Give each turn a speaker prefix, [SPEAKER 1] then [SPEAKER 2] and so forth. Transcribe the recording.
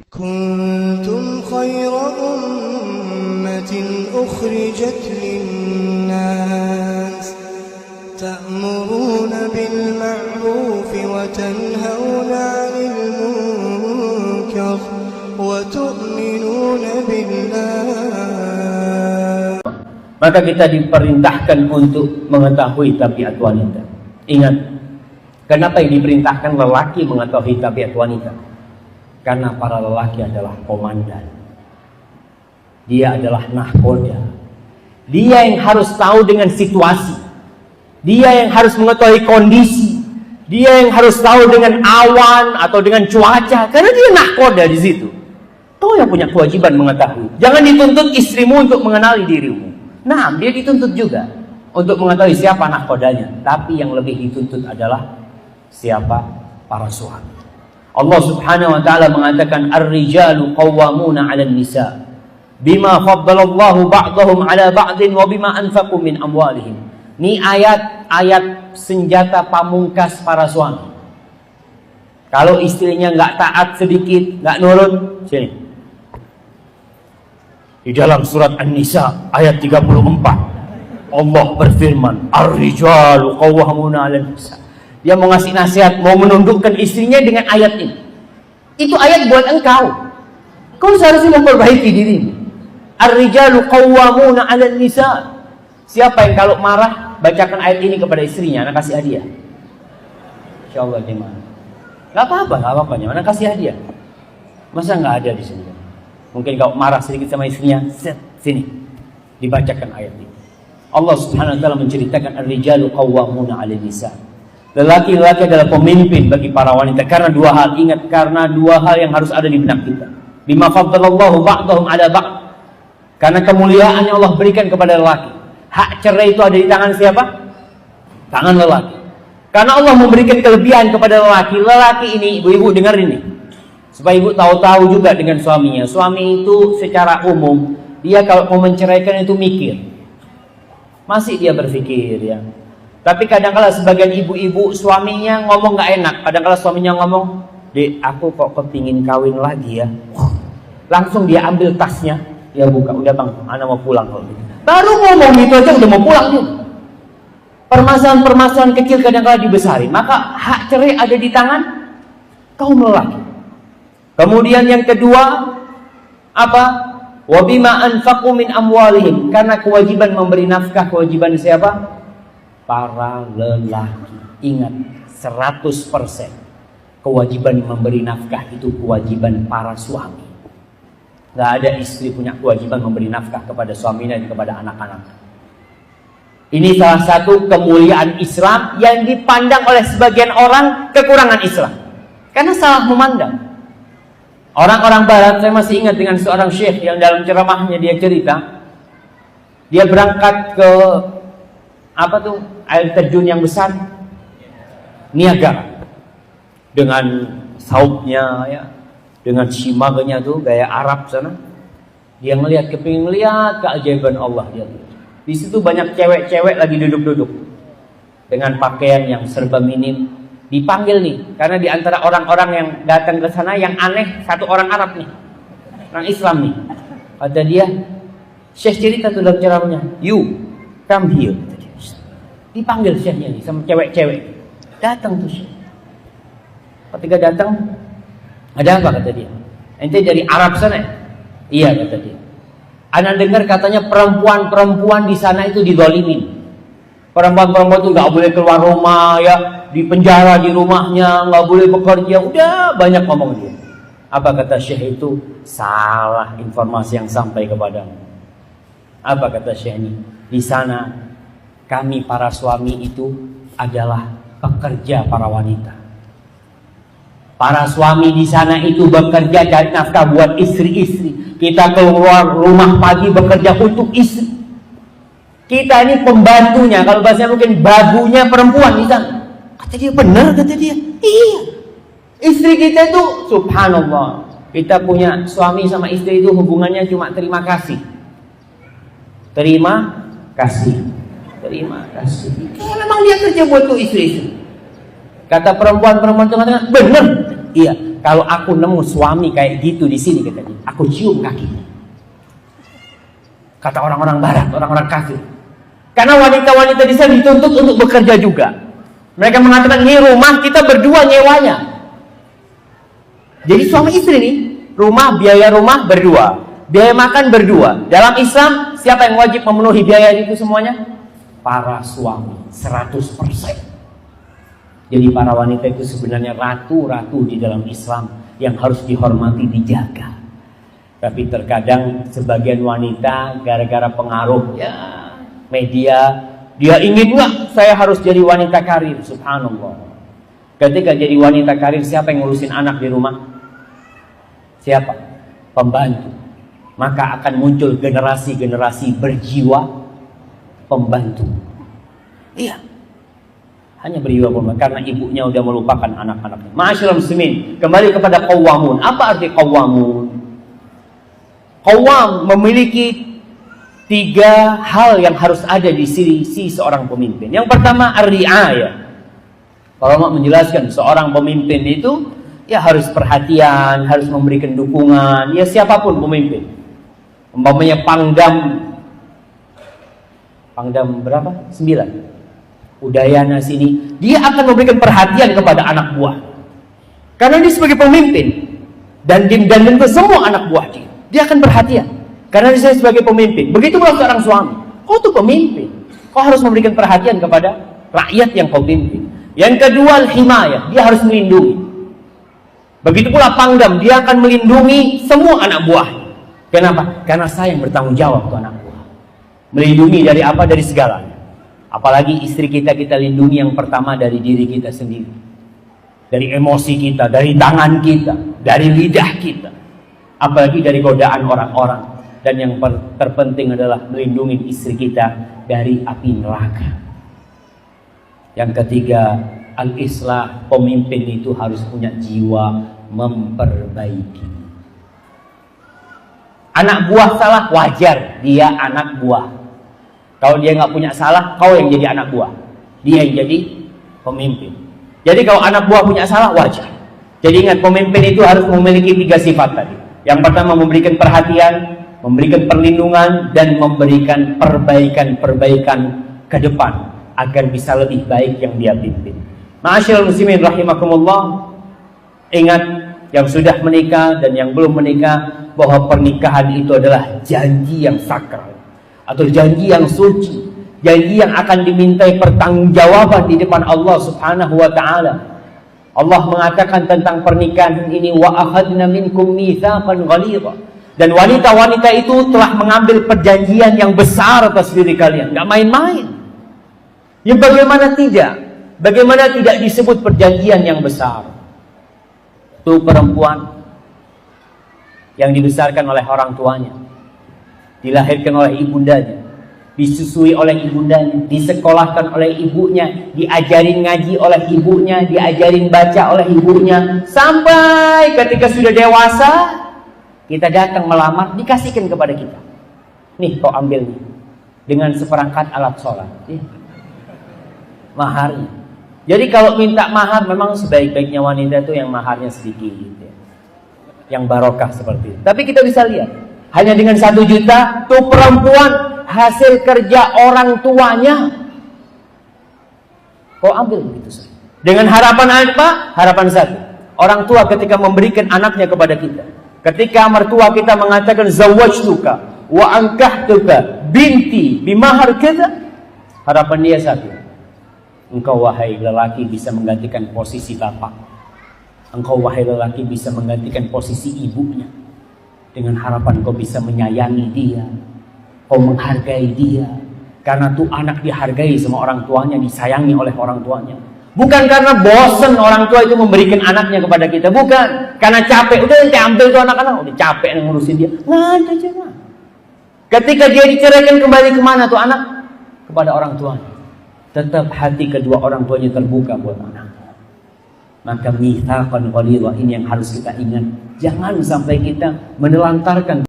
[SPEAKER 1] Kuntum khaira ummatin ukhrijat linnas ta'muruna bil ma'ruf wa tanhauna 'anil munkar wa tu'minuna billah.
[SPEAKER 2] Maka kita diperintahkan untuk mengetahui tabiat wanita. Ingat, kenapa yang diperintahkan lelaki mengetahui tabiat wanita? Karena para lelaki adalah komandan. Dia adalah nahkoda. Dia yang harus tahu dengan situasi. Dia yang harus mengetahui kondisi. Dia yang harus tahu dengan awan atau dengan cuaca. Karena dia nahkoda di situ. Kau yang punya kewajiban mengetahui. Jangan dituntut istrimu untuk mengenali dirimu. Nah, dia dituntut juga untuk mengetahui siapa nahkodanya. Tapi yang lebih dituntut adalah siapa para suami. Allah Subhanahu wa taala mengatakan ar-rijalu qawwamuna 'alan nisa bima faddalallahu ba'dahum 'ala ba'din wa bima anfaqu min amwalihim. Ini ayat senjata pamungkas para suami. Kalau istrinya nggak taat sedikit, nggak nurut, sini. Di dalam surat An-Nisa ayat 34 Allah berfirman ar-rijalu qawwamuna 'alan nisa. Dia mau ngasih nasihat, mau menundukkan istrinya dengan ayat ini. Itu ayat buat engkau. Kau seharusnya memperbaiki dirimu. Ar-rijalu qawwamuna 'alan nisa. Siapa yang kalau marah bacakan ayat ini kepada istrinya, anak kasih hadiah. Insyaallah gimana? Enggak apa-apa, anak kasih hadiah. Masa enggak ada di sini? Mungkin kau marah sedikit sama istrinya, set sini. Dibacakan ayat ini. Allah Subhanahu wa taala menceritakan ar-rijalu qawwamuna 'alan nisa. Lelaki-lelaki adalah pemimpin bagi para wanita karena dua hal. Ingat, karena dua hal yang harus ada di benak kita. Bima faddalallahu ba'dahum 'ala ba'd. Karena kemuliaan yang Allah berikan kepada lelaki. Hak cerai itu ada di tangan siapa? Tangan lelaki. Karena Allah memberikan kelebihan kepada lelaki. Lelaki ini, ibu-ibu dengar ini. Supaya ibu tahu-tahu juga dengan suaminya. Suami itu secara umum, dia kalau mau menceraikan itu mikir. Masih dia berpikir ya. Tapi kadang-kala sebagian ibu-ibu suaminya ngomong gak enak. Kadang-kala suaminya ngomong, "Dek, aku kok kepingin kawin lagi ya." Langsung dia ambil tasnya, dia buka, "Udah bang, anak mau pulang." Baru ngomong gitu aja udah mau pulang juga. Permasalahan-permasalahan kecil kadang-kala dibesari. Maka hak cerai ada di tangan kaum lelaki. Kemudian yang kedua, apa? Wa bima anfaqu min amwalihim. Karena kewajiban memberi nafkah, kewajiban siapa? Para lelaki. Ingat, 100% kewajiban memberi nafkah itu kewajiban para suami. Gak ada istri punya kewajiban memberi nafkah kepada suaminya dan kepada anak-anak. Ini salah satu kemuliaan Islam yang dipandang oleh sebagian orang kekurangan Islam. Karena salah memandang. Orang-orang barat, saya masih ingat dengan seorang syekh yang dalam ceramahnya dia cerita, dia berangkat ke apa tuh air terjun yang besar, Niagara, dengan saupnya ya, dengan simaganya tuh gaya Arab sana. Dia ngelihat, kepingin lihat keajaiban Allah. Dia di situ banyak cewek-cewek lagi duduk-duduk dengan pakaian yang serba minim. Dipanggil nih, karena di antara orang-orang yang datang ke sana yang aneh, satu orang Arab nih, orang Islam nih. Kata dia, Syekh cerita tuh dalam ceramahnya, "You come here." Dipanggil Syekhnya nih sama cewek-cewek. Datang tuh Syekh. Ketika datang, ada apa kata dia? Ente dari Arab sana? Iya kata dia. Ana dengar katanya perempuan-perempuan di sana itu dizalimin. Perempuan-perempuan itu nggak boleh keluar rumah ya, di penjara di rumahnya, nggak boleh bekerja. Udah banyak ngomong dia. Apa kata Syekh itu? Salah informasi yang sampai kepadamu. Apa kata Syekh ini? Di sana kami para suami itu adalah pekerja para wanita. Para suami di sana itu bekerja cari nafkah buat istri-istri. Kita keluar rumah pagi bekerja untuk istri. Kita ini pembantunya, kalau bahasanya mungkin babunya perempuan di sana. Kata dia, benar kata dia. Iya. Istri kita itu subhanallah. Kita punya suami sama istri itu hubungannya cuma terima kasih. Terima kasih. Terima kasih. Kayak memang dia kerja buat tuh istri-istri. Kata perempuan-perempuan tengah-tengah, bener. Iya, kalau aku nemu suami kayak gitu di sini katanya, aku cium kakinya. Kata orang-orang barat, orang-orang kafir. Karena wanita-wanita di sana dituntut untuk bekerja juga. Mereka mengatakan, ini rumah kita berdua nyewanya. Jadi suami istri nih, biaya rumah berdua, biaya makan berdua. Dalam Islam, siapa yang wajib memenuhi biaya itu semuanya? Para suami, 100%. Jadi para wanita itu sebenarnya ratu-ratu di dalam Islam yang harus dihormati, dijaga. Tapi terkadang sebagian wanita gara-gara pengaruh ya media, dia ingin nggak saya harus jadi wanita karir. Subhanallah. Ketika jadi wanita karir, siapa yang ngurusin anak di rumah? Siapa? Pembantu. Maka akan muncul generasi-generasi berjiwa pembantu. Iya. Hanya berjiwa pembantu karena ibunya udah melupakan anak-anaknya. Ma'asyiral muslimin, kembali kepada qawwamun. Apa arti qawwamun? Qawwam memiliki 3 hal yang harus ada di sisi seorang pemimpin. Yang pertama, ar-ri'ayah. Kalau mau menjelaskan seorang pemimpin itu ya harus perhatian, harus memberikan dukungan. Ya siapapun pemimpin. Umpamanya Pangdam berapa? 9. Udayana sini, dia akan memberikan perhatian kepada anak buah. Karena dia sebagai pemimpin dan tentu semua anak buah dia akan perhatian. Karena dia sebagai pemimpin. Begitu pula seorang suami. Kau tuh pemimpin, kau harus memberikan perhatian kepada rakyat yang kau pimpin. Yang kedua, al-himayah, dia harus melindungi. Begitu pula pangdam, dia akan melindungi semua anak buah. Kenapa? Karena saya yang bertanggung jawab tuh anak buah. Melindungi dari apa? Dari segalanya. Apalagi istri kita lindungi yang pertama dari diri kita sendiri. Dari emosi kita, dari tangan kita, dari lidah kita. Apalagi dari godaan orang-orang. Dan yang terpenting adalah melindungi istri kita dari api neraka. Yang ketiga, al-islah, pemimpin itu harus punya jiwa memperbaiki. Anak buah salah, wajar, dia anak buah. Kalau dia nggak punya salah, kau yang jadi anak buah, dia yang jadi pemimpin. Jadi kalau anak buah punya salah, wajar. Jadi ingat, pemimpin itu harus memiliki 3 sifat tadi. Yang pertama, memberikan perhatian, memberikan perlindungan, dan memberikan perbaikan ke depan agar bisa lebih baik yang dia pimpin. Ma'asyiral muslimin rahimakumullah, ingat yang sudah menikah dan yang belum menikah bahwa pernikahan itu adalah janji yang sakral atau janji yang suci, janji yang akan dimintai pertanggungjawaban di depan Allah Subhanahu wa taala. Allah mengatakan tentang pernikahan ini, wa akhadna minkum mitsaqan ghalidha. Dan wanita-wanita itu telah mengambil perjanjian yang besar atas diri kalian, enggak main-main. Ya bagaimana tidak? Bagaimana tidak disebut perjanjian yang besar? Itu perempuan yang dibesarkan oleh orang tuanya, dilahirkan oleh ibundanya, disusui oleh ibundanya, disekolahkan oleh ibunya, diajarin ngaji oleh ibunya, diajarin baca oleh ibunya, sampai ketika sudah dewasa kita datang melamar, dikasihkan kepada kita. Nih kau ambil nih, dengan seperangkat alat sholat, maharnya. Jadi kalau minta mahar, memang sebaik-baiknya wanita itu yang maharnya sedikit, yang barokah seperti itu. Tapi kita bisa lihat, hanya dengan 1 juta tuh perempuan hasil kerja orang tuanya, kau ambil begitu saja. Dengan harapan apa? Harapan satu, orang tua ketika memberikan anaknya kepada kita, ketika mertua kita mengatakan zawwajtuka wa ankahtuka binti bimahar kadza, harapan dia satu, engkau wahai lelaki bisa menggantikan posisi bapak, engkau wahai lelaki bisa menggantikan posisi ibunya. Dengan harapan kau bisa menyayangi dia, kau menghargai dia. Karena tuh anak dihargai sama orang tuanya, disayangi oleh orang tuanya. Bukan karena bosan orang tua itu memberikan anaknya kepada kita, bukan. Karena capek, udah nanti ambil tuh anak-anak, udah capek ngurusin dia. Nggak ada jangan. Ketika dia diceraikan, kembali kemana tuh anak? Kepada orang tuanya. Tetap hati kedua orang tuanya terbuka buat anak. Maka mitsaqan ghalidha ini yang harus kita ingat. Jangan sampai kita menelantarkan